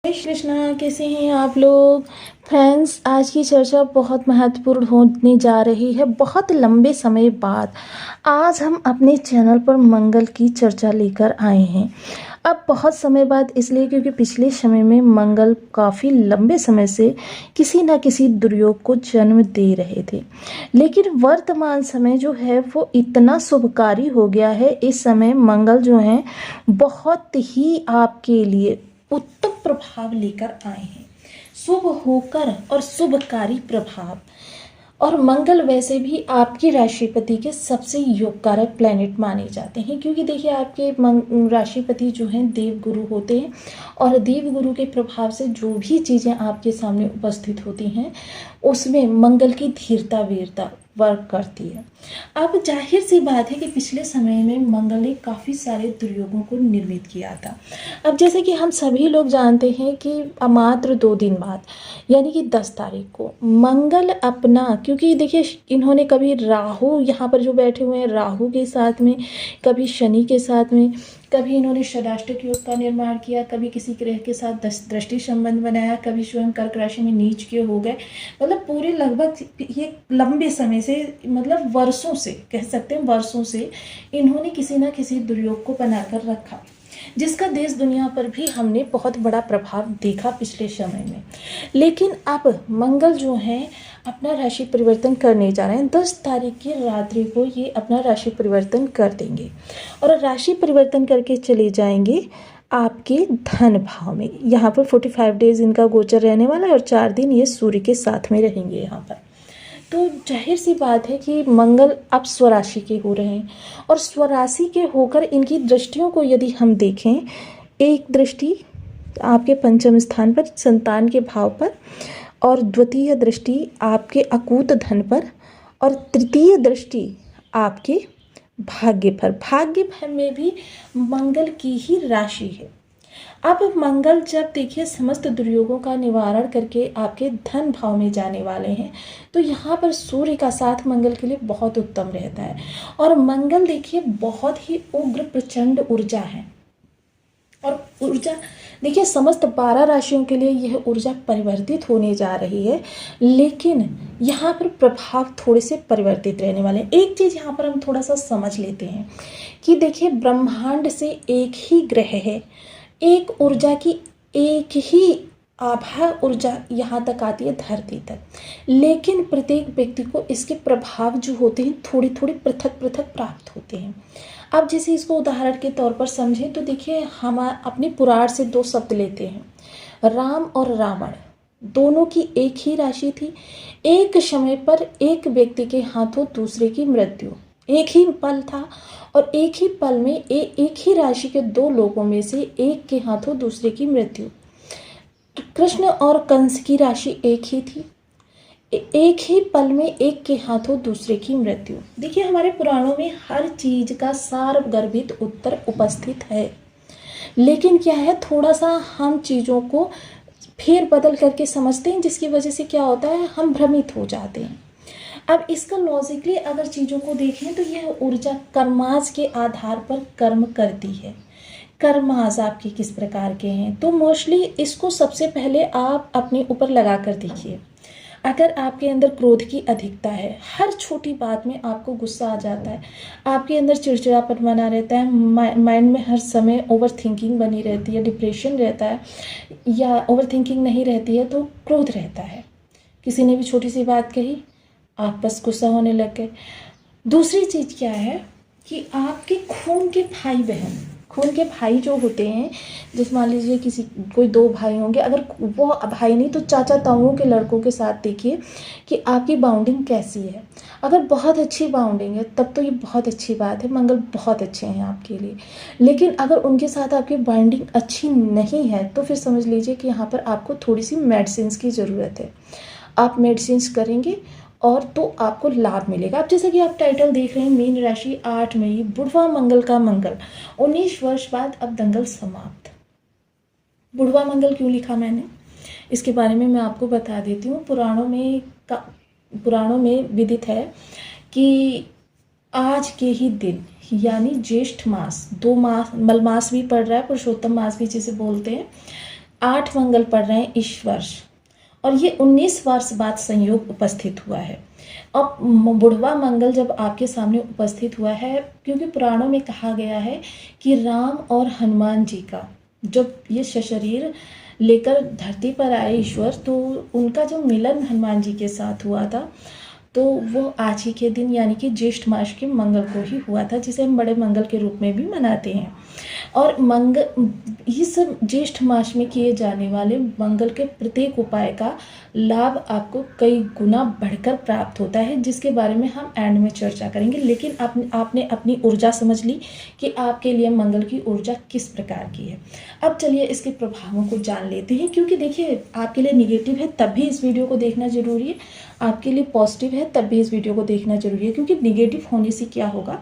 जय श्री कृष्णा। कैसे हैं आप लोग फ्रेंड्स। आज की चर्चा बहुत महत्वपूर्ण होने जा रही है। बहुत लंबे समय बाद आज हम अपने चैनल पर मंगल की चर्चा लेकर आए हैं। अब बहुत समय बाद इसलिए क्योंकि पिछले समय में मंगल काफ़ी लंबे समय से किसी न किसी दुर्योग को जन्म दे रहे थे, लेकिन वर्तमान समय जो है वो इतना शुभकारी हो गया है। इस समय मंगल जो है बहुत ही आपके लिए उत्तम प्रभाव लेकर आए हैं, शुभ होकर और शुभकारी प्रभाव। और मंगल वैसे भी आपकी राशिपति के सबसे योगकारक प्लैनेट माने जाते हैं, क्योंकि देखिए आपके राशिपति जो हैं देव गुरु होते हैं, और देव गुरु के प्रभाव से जो भी चीज़ें आपके सामने उपस्थित होती हैं उसमें मंगल की धीरता वीरता वर्क करती है। अब जाहिर सी बात है कि पिछले समय में मंगल ने काफ़ी सारे दुर्योगों को निर्मित किया था। अब जैसे कि हम सभी लोग जानते हैं कि मात्र 2 दिन बाद यानी कि 10 तारीख को मंगल अपना, क्योंकि देखिए इन्होंने कभी राहु यहाँ पर जो बैठे हुए हैं राहु के साथ में, कभी शनि के साथ में, कभी इन्होंने षडाष्टक योग का निर्माण किया, कभी किसी ग्रह के साथ दृष्टि संबंध बनाया, कभी स्वयं कर्क राशि में नीच के हो गए। मतलब पूरे लगभग ये लंबे समय से, मतलब वर्षों से कह सकते हैं, वर्षों से इन्होंने किसी ना किसी दुर्योग को बनाकर रखा, जिसका देश दुनिया पर भी हमने बहुत बड़ा प्रभाव देखा पिछले समय में। लेकिन अब मंगल जो है अपना राशि परिवर्तन करने जा रहे हैं। 10 तारीख की रात्रि को ये अपना राशि परिवर्तन कर देंगे और राशि परिवर्तन करके चले जाएंगे आपके धन भाव में। यहाँ पर 45 डेज इनका गोचर रहने वाला है और 4 दिन ये सूर्य के साथ में रहेंगे यहाँ पर। तो जाहिर सी बात है कि मंगल अब स्वराशि के हो रहे हैं, और स्वराशि के होकर इनकी दृष्टियों को यदि हम देखें, एक दृष्टि आपके पंचम स्थान पर संतान के भाव पर, और द्वितीय दृष्टि आपके अकूत धन पर, और तृतीय दृष्टि आपके भाग्य पर। भाग्य पर में भी मंगल की ही राशि है। अब मंगल जब देखिए समस्त दुर्योगों का निवारण करके आपके धन भाव में जाने वाले हैं, तो यहाँ पर सूर्य का साथ मंगल के लिए बहुत उत्तम रहता है। और मंगल देखिए बहुत ही उग्र प्रचंड ऊर्जा है, और ऊर्जा देखिए समस्त 12 राशियों के लिए यह ऊर्जा परिवर्तित होने जा रही है, लेकिन यहाँ पर प्रभाव थोड़े से परिवर्तित रहने वाले हैं। एक चीज़ यहाँ पर हम थोड़ा सा समझ लेते हैं कि देखिए ब्रह्मांड से एक ही ग्रह है, एक ऊर्जा की एक ही आभा ऊर्जा यहाँ तक आती है धरती तक, लेकिन प्रत्येक व्यक्ति को इसके प्रभाव जो होते हैं थोड़ी थोड़ी पृथक पृथक प्राप्त होते हैं। अब जैसे इसको उदाहरण के तौर पर समझें तो देखिए हम अपने पुराण से 2 शब्द लेते हैं, राम और रावण। दोनों की एक ही राशि थी, एक समय पर एक व्यक्ति के हाथों दूसरे की मृत्यु, एक ही पल था, और एक ही पल में एक ही राशि के 2 लोगों में से एक के हाथों दूसरे की मृत्यु। तो कृष्ण और कंस की राशि एक ही थी, एक ही पल में एक के हाथों दूसरे की मृत्यु। देखिए हमारे पुराणों में हर चीज का सारगर्भित उत्तर उपस्थित है, लेकिन क्या है थोड़ा सा हम चीज़ों को फेर बदल करके समझते हैं, जिसकी वजह से क्या होता है हम भ्रमित हो जाते हैं। अब इसका लॉजिकली अगर चीज़ों को देखें तो यह ऊर्जा कर्माज के आधार पर कर्म करती है। कर्माज आपके किस प्रकार के हैं, तो मोस्टली इसको सबसे पहले आप अपने ऊपर लगा कर देखिए। अगर आपके अंदर क्रोध की अधिकता है, हर छोटी बात में आपको गुस्सा आ जाता है, आपके अंदर चिड़चिड़ापन बना रहता है, माइंड में हर समय ओवर थिंकिंग बनी रहती है, डिप्रेशन रहता है, या ओवर थिंकिंग नहीं रहती है तो क्रोध रहता है, किसी ने भी छोटी सी बात कही आप बस गुस्सा होने लग गए। दूसरी चीज़ क्या है कि आपके खून के भाई जो होते हैं, जैसे मान लीजिए किसी कोई 2 भाई होंगे, अगर वो भाई नहीं तो चाचा ताऊओं के लड़कों के साथ देखिए कि आपकी बाउंडिंग कैसी है। अगर बहुत अच्छी बाउंडिंग है तब तो ये बहुत अच्छी बात है, मंगल बहुत अच्छे हैं आपके लिए। लेकिन अगर उनके साथ आपकी बाउंडिंग अच्छी नहीं है तो फिर समझ लीजिए कि यहाँ पर आपको थोड़ी सी मेडिसिन की ज़रूरत है। आप मेडिसिन करेंगे और तो आपको लाभ मिलेगा। अब जैसे कि आप टाइटल देख रहे हैं मीन राशि 8 मई बुढ़वा मंगल का मंगल, 19 वर्ष बाद अब दंगल समाप्त। बुढ़वा मंगल क्यों लिखा मैंने, इसके बारे में मैं आपको बता देती हूँ। पुराणों में विदित है कि आज के ही दिन यानी ज्येष्ठ मास, 2 मास मल मास भी पड़ रहा है, पुरुषोत्तम मास भी जिसे बोलते हैं, 8 मंगल पड़ रहे हैं इस वर्ष, और ये 19 वर्ष बाद संयोग उपस्थित हुआ है। अब बुढ़वा मंगल जब आपके सामने उपस्थित हुआ है, क्योंकि पुराणों में कहा गया है कि राम और हनुमान जी का जब ये सशरीर लेकर धरती पर आए ईश्वर, तो उनका जो मिलन हनुमान जी के साथ हुआ था, तो वो आज ही के दिन यानी कि ज्येष्ठ मास के मंगल को ही हुआ था, जिसे हम बड़े मंगल के रूप में भी मनाते हैं। और इस ज्येष्ठ मास में किए जाने वाले मंगल के प्रत्येक उपाय का लाभ आपको कई गुना बढ़कर प्राप्त होता है, जिसके बारे में हम एंड में चर्चा करेंगे। लेकिन आपने अपनी ऊर्जा समझ ली कि आपके लिए मंगल की ऊर्जा किस प्रकार की है। अब चलिए इसके प्रभावों को जान लेते हैं, क्योंकि देखिए आपके लिए निगेटिव है तब भी इस वीडियो को देखना जरूरी है, आपके लिए पॉजिटिव है तब भी इस वीडियो को देखना जरूरी है। क्योंकि निगेटिव होने से क्या होगा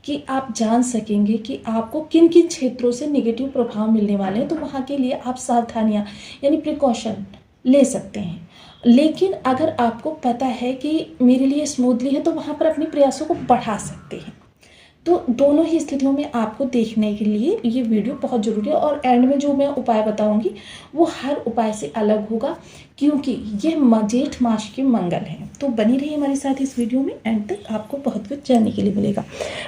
कि आप जान सकेंगे कि आपको किन किन क्षेत्रों से निगेटिव प्रभाव मिलने वाले हैं, तो वहाँ के लिए आप सावधानियाँ यानी प्रिकॉशन ले सकते हैं। लेकिन अगर आपको पता है कि मेरे लिए स्मूथली है, तो वहाँ पर अपने प्रयासों को बढ़ा सकते हैं। तो दोनों ही स्थितियों में आपको देखने के लिए ये वीडियो बहुत ज़रूरी है। और एंड में जो मैं उपाय बताऊंगी वो हर उपाय से अलग होगा, क्योंकि ये जेठ मास के मंगल हैं। तो बनी रही हमारे साथ इस वीडियो में, एंड तक आपको बहुत कुछ जानने के लिए मिलेगा।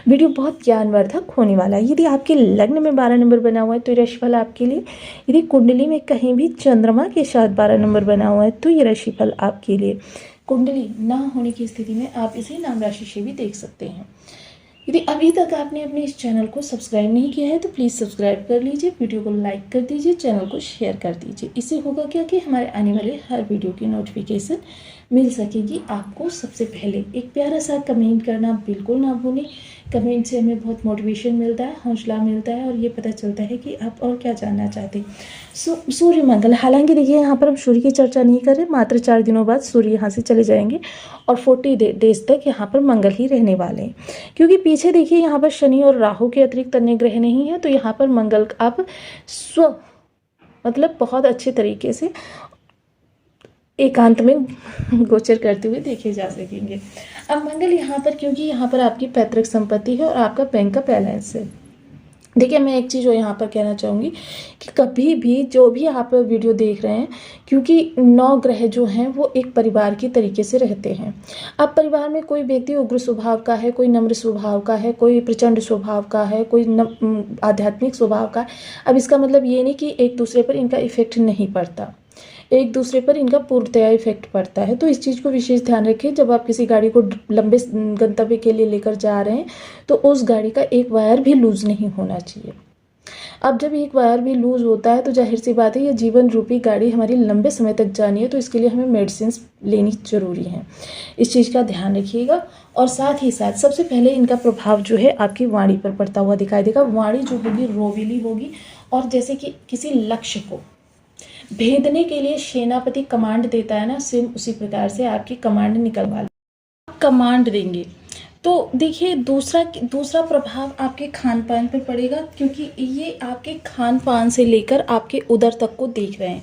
वीडियो बहुत ज्ञानवर्धक होने वाला है। यदि आपके लग्न में 12 नंबर बना हुआ है तो ये राशिफल आपके लिए, यदि कुंडली में कहीं भी चंद्रमा के साथ 12 नंबर बना हुआ है तो ये राशिफल आपके लिए। कुंडली ना होने की स्थिति में आप इसे नाम राशि से भी देख सकते हैं। यदि अभी तक आपने अपने इस चैनल को सब्सक्राइब नहीं किया है तो प्लीज़ सब्सक्राइब कर लीजिए, वीडियो को लाइक कर दीजिए, चैनल को शेयर कर दीजिए। इससे होगा क्या कि हमारे आने वाले हर वीडियो की नोटिफिकेशन मिल सकेगी आपको सबसे पहले। एक प्यारा सा कमेंट करना बिल्कुल ना भूलें। कमेंट से हमें बहुत मोटिवेशन मिलता है, हौसला मिलता है, और ये पता चलता है कि आप और क्या जानना चाहते हैं। सूर्य मंगल, हालांकि देखिए यहाँ पर हम सूर्य की चर्चा नहीं कर रहे, मात्र 4 दिनों बाद सूर्य यहाँ से चले जाएंगे और 40 डेज तक यहाँ पर मंगल ही रहने वाले हैं। क्योंकि पीछे देखिए यहाँ पर शनि और राहु के अतिरिक्त अन्य ग्रह नहीं है, तो यहाँ पर मंगल आप मतलब बहुत अच्छे तरीके से एकांत में गोचर करते हुए देखे जा सकेंगे। अब मंगल यहाँ पर, क्योंकि यहाँ पर आपकी पैतृक संपत्ति है और आपका बैंक का बैलेंस है। देखिए मैं एक चीज़ जो यहाँ पर कहना चाहूँगी कि कभी भी जो भी आप वीडियो देख रहे हैं, क्योंकि 9 ग्रह जो हैं वो एक परिवार की तरीके से रहते हैं। अब परिवार में कोई व्यक्ति उग्र स्वभाव का है, कोई नम्र स्वभाव का है, कोई प्रचंड स्वभाव का है, कोई आध्यात्मिक स्वभाव का है। अब इसका मतलब ये नहीं कि एक दूसरे पर इनका इफेक्ट नहीं पड़ता, एक दूसरे पर इनका पूर्णतया इफेक्ट पड़ता है। तो इस चीज़ को विशेष ध्यान रखें। जब आप किसी गाड़ी को लंबे गंतव्य के लिए लेकर जा रहे हैं तो उस गाड़ी का एक वायर भी लूज़ नहीं होना चाहिए। अब जब एक वायर भी लूज़ होता है तो जाहिर सी बात है ये जीवन रूपी गाड़ी हमारी लंबे समय तक जानी है, तो इसके लिए हमें मेडिसिन लेनी ज़रूरी है। इस चीज़ का ध्यान रखिएगा। और साथ ही साथ सबसे पहले इनका प्रभाव जो है आपकी वाणी पर पड़ता हुआ दिखाई देगा। वाणी जो होगी रोविली होगी, और जैसे कि किसी लक्ष्य को भेदने के लिए सेनापति कमांड देता है ना, सेम उसी प्रकार से आपकी कमांड निकलवा कमांड देंगे। तो देखिए दूसरा प्रभाव आपके खान पान पर पड़ेगा, क्योंकि ये आपके खान पान से लेकर आपके उदर तक को देख रहे हैं,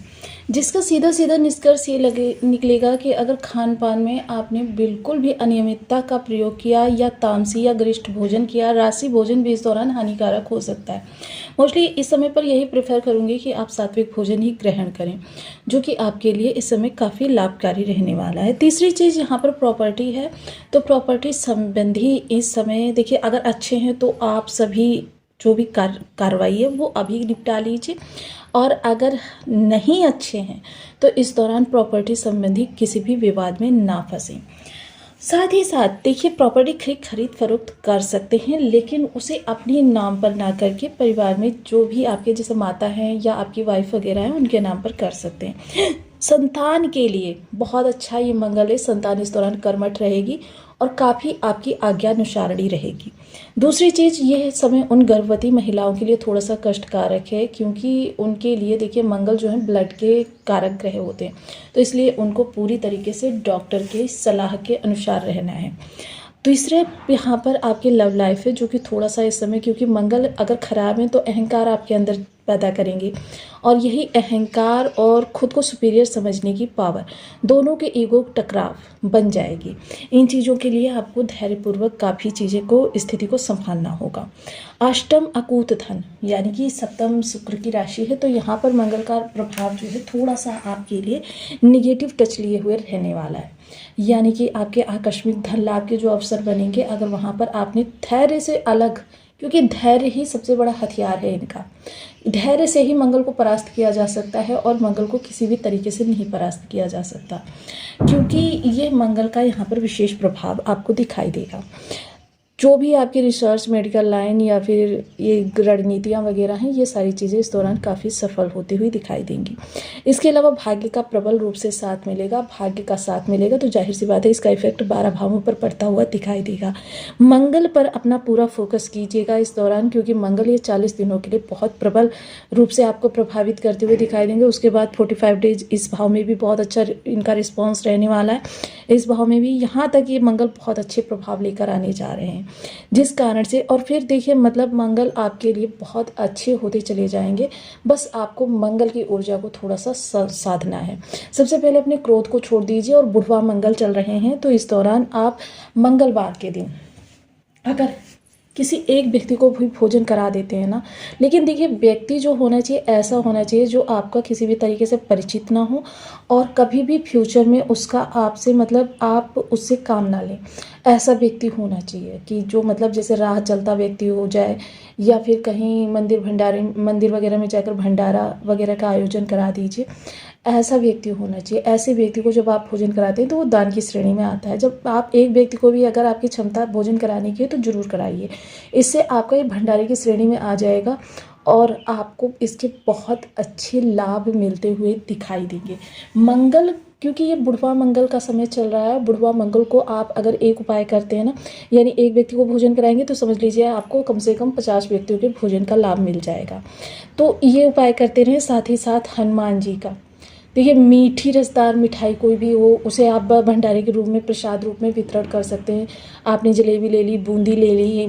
जिसका सीधा सीधा निष्कर्ष ये निकलेगा कि अगर खान पान में आपने बिल्कुल भी अनियमितता का प्रयोग किया या तामसी या गरिष्ठ भोजन किया, राशि भोजन भी इस दौरान हानिकारक हो सकता है। मोस्टली इस समय पर यही प्रेफर करूँगी कि आप सात्विक भोजन ही ग्रहण करें, जो कि आपके लिए इस समय काफ़ी लाभकारी रहने वाला है। तीसरी चीज़ यहाँ पर प्रॉपर्टी है, तो प्रॉपर्टी संबंधी इस समय देखिए अगर अच्छे हैं तो आप सभी जो भी कार्रवाई है वो अभी निपटा लीजिए, और अगर नहीं अच्छे हैं तो इस दौरान प्रॉपर्टी संबंधी किसी भी विवाद में ना फंसें। साथ ही साथ देखिए प्रॉपर्टी खरीद फरोख्त कर सकते हैं, लेकिन उसे अपने नाम पर ना करके परिवार में जो भी आपके जैसे माता हैं या आपकी वाइफ वगैरह हैं उनके नाम पर कर सकते हैं। संतान के लिए बहुत अच्छा ये मंगल है। संतान इस दौरान कर्मठ रहेगी और काफ़ी आपकी आज्ञानुसारणी रहेगी। दूसरी चीज़ ये समय उन गर्भवती महिलाओं के लिए थोड़ा सा कष्टकारक है, क्योंकि उनके लिए देखिए मंगल जो है ब्लड के कारक ग्रह होते हैं, तो इसलिए उनको पूरी तरीके से डॉक्टर के सलाह के अनुसार रहना है। तीसरे यहाँ पर आपकी लव लाइफ है, जो कि थोड़ा सा इस समय, क्योंकि मंगल अगर खराब है तो अहंकार आपके अंदर पैदा करेंगे, और यही अहंकार और खुद को सुपीरियर समझने की पावर, दोनों के ईगो टकराव बन जाएगी। इन चीज़ों के लिए आपको धैर्यपूर्वक काफ़ी चीज़ें को, स्थिति को संभालना होगा। अष्टम अकूत धन, यानी कि सप्तम शुक्र की राशि है, तो यहाँ पर मंगल का प्रभाव जो है थोड़ा सा आपके लिए निगेटिव टच लिए हुए रहने वाला है। यानी कि आपके आकस्मिक धन लाभ के जो अवसर बनेंगे, अगर वहाँ पर आपने धैर्य से अलग, क्योंकि धैर्य ही सबसे बड़ा हथियार है इनका, धैर्य से ही मंगल को परास्त किया जा सकता है, और मंगल को किसी भी तरीके से नहीं परास्त किया जा सकता, क्योंकि ये मंगल का यहाँ पर विशेष प्रभाव आपको दिखाई देगा। जो भी आपकी रिसर्च, मेडिकल लाइन या फिर ये रणनीतियाँ वगैरह हैं, ये सारी चीज़ें इस दौरान काफ़ी सफल होती हुई दिखाई देंगी। इसके अलावा भाग्य का प्रबल रूप से साथ मिलेगा, भाग्य का साथ मिलेगा, तो जाहिर सी बात है इसका इफेक्ट 12 भावों पर पड़ता हुआ दिखाई देगा। मंगल पर अपना पूरा फोकस कीजिएगा इस दौरान, क्योंकि मंगल ये 40 दिनों के लिए बहुत प्रबल रूप से आपको प्रभावित करते हुए दिखाई देंगे। उसके बाद 45 डेज इस भाव में भी बहुत अच्छा इनका रिस्पॉन्स रहने वाला है। इस भाव में भी यहाँ तक ये मंगल बहुत अच्छे प्रभाव लेकर आने जा रहे हैं, जिस कारण से, और फिर देखिए मतलब मंगल आपके लिए बहुत अच्छे होते चले जाएंगे। बस आपको मंगल की ऊर्जा को थोड़ा सा साधना है। सबसे पहले अपने क्रोध को छोड़ दीजिए, और बुधवार मंगल चल रहे हैं, तो इस दौरान आप मंगलवार के दिन अगर किसी एक व्यक्ति को भी भोजन करा देते हैं ना, लेकिन देखिए व्यक्ति जो होना चाहिए ऐसा होना चाहिए जो आपका किसी भी तरीके से परिचित ना हो, और कभी भी फ्यूचर में उसका आपसे मतलब आप उससे काम ना लें, ऐसा व्यक्ति होना चाहिए कि जो मतलब जैसे राह चलता व्यक्ति हो जाए, या फिर कहीं मंदिर वगैरह में जाकर भंडारा वगैरह का आयोजन करा दीजिए, ऐसा व्यक्ति होना चाहिए। ऐसे व्यक्ति को जब आप भोजन कराते हैं तो वो दान की श्रेणी में आता है। जब आप एक व्यक्ति को भी अगर आपकी क्षमता भोजन कराने की है तो ज़रूर कराइए, इससे आपका ये भंडारे की श्रेणी में आ जाएगा, और आपको इसके बहुत अच्छे लाभ मिलते हुए दिखाई देंगे। मंगल, क्योंकि ये बुधवार मंगल का समय चल रहा है, बुधवार मंगल को आप अगर एक उपाय करते हैं ना, यानी एक व्यक्ति को भोजन कराएंगे, तो समझ लीजिए आपको कम से कम 50 व्यक्तियों के भोजन का लाभ मिल जाएगा। तो ये उपाय करते रहें। साथ ही साथ हनुमान जी का, देखिए मीठी रसदार मिठाई कोई भी हो, उसे आप भंडारे के रूप में, प्रसाद रूप में वितरण कर सकते हैं। आपने जलेबी ले ली, बूंदी ले ली,